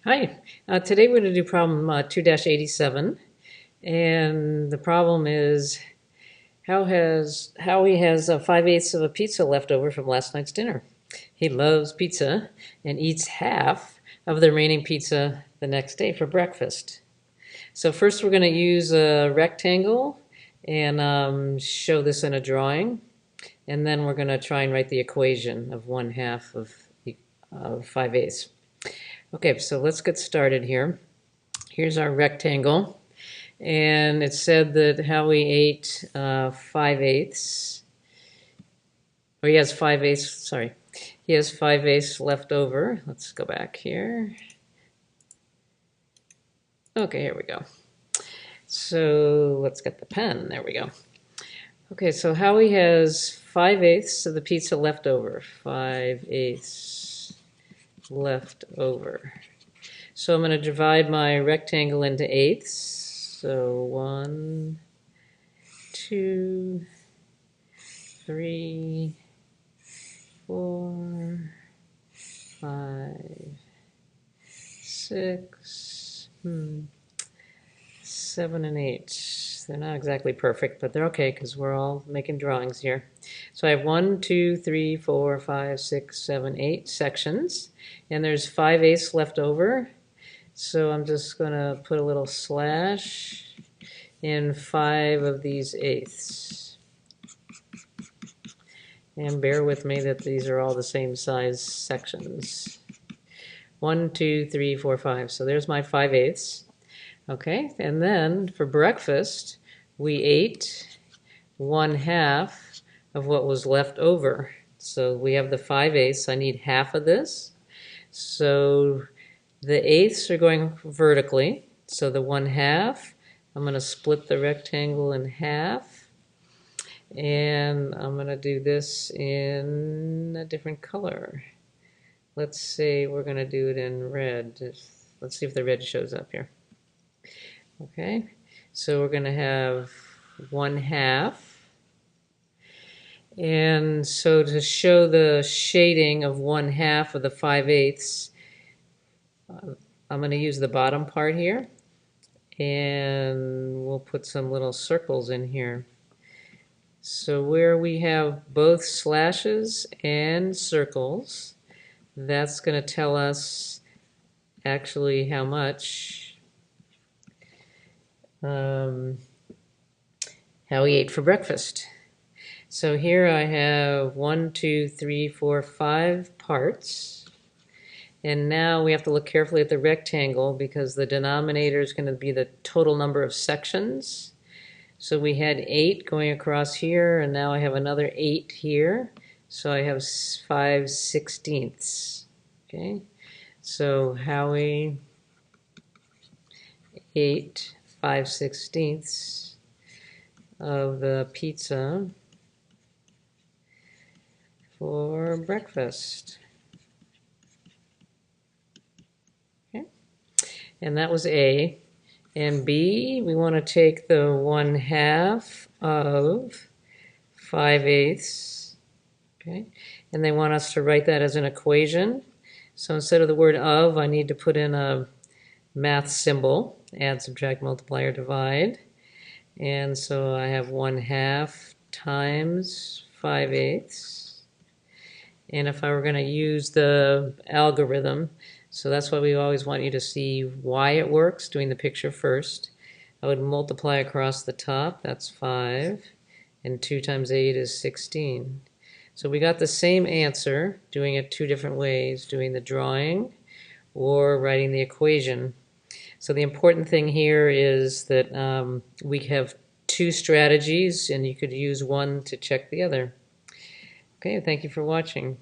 Hi, today we're going to do problem 2-87, and the problem is Howie has 5/8 of a pizza left over from last night's dinner. He loves pizza and eats half of the remaining pizza the next day for breakfast. So first we're going to use a rectangle and show this in a drawing, and then we're going to try and write the equation of 1/2 of 5/8. Okay, so let's get started here. Here's our rectangle, and it said that Howie ate 5/8, or he has 5/8, sorry. He has 5/8 left over. Let's go back here. Okay, here we go. So let's get the pen, there we go. Okay, so Howie has 5/8 of the pizza left over. 5/8 left over. So I'm going to divide my rectangle into eighths. So 1, 2, 3, 4, 5, 6, 7, and 8. They're not exactly perfect, but they're okay because we're all making drawings here. So I have 1, 2, 3, 4, 5, 6, 7, 8 sections, and there's 5/8 left over. So I'm just going to put a little slash in 5 of these eighths. And bear with me that these are all the same size sections. 1, 2, 3, 4, 5. So there's my 5/8. Okay, and then for breakfast, we ate 1/2 of what was left over. So we have the 5/8. I need half of this. So the eighths are going vertically. So the 1/2, I'm going to split the rectangle in half. And I'm going to do this in a different color. Let's say we're going to do it in red. Let's see if the red shows up here. Okay, so we're going to have 1/2. And so to show the shading of 1/2 of the 5/8, I'm going to use the bottom part here, and we'll put some little circles in here. So where we have both slashes and circles, that's going to tell us actually how much Howie ate for breakfast. So here I have 1, 2, 3, 4, 5 parts. And now we have to look carefully at the rectangle because the denominator is going to be the total number of sections. So we had 8 going across here, and now I have another 8 here. So I have 5/16. Okay, so Howie ate 5/16 of the pizza for breakfast. Okay, and that was A. And B, we want to take the 1/2 of 5/8. Okay, and they want us to write that as an equation. So instead of the word of, I need to put in a math symbol, add, subtract, multiply, or divide. And so I have 1/2 times 5/8. And if I were going to use the algorithm, so that's why we always want you to see why it works, doing the picture first. I would multiply across the top, that's 5, and 2 times 8 is 16. So we got the same answer, doing it 2 different ways, doing the drawing or writing the equation. So the important thing here is that we have 2 strategies, and you could use one to check the other. Okay, thank you for watching.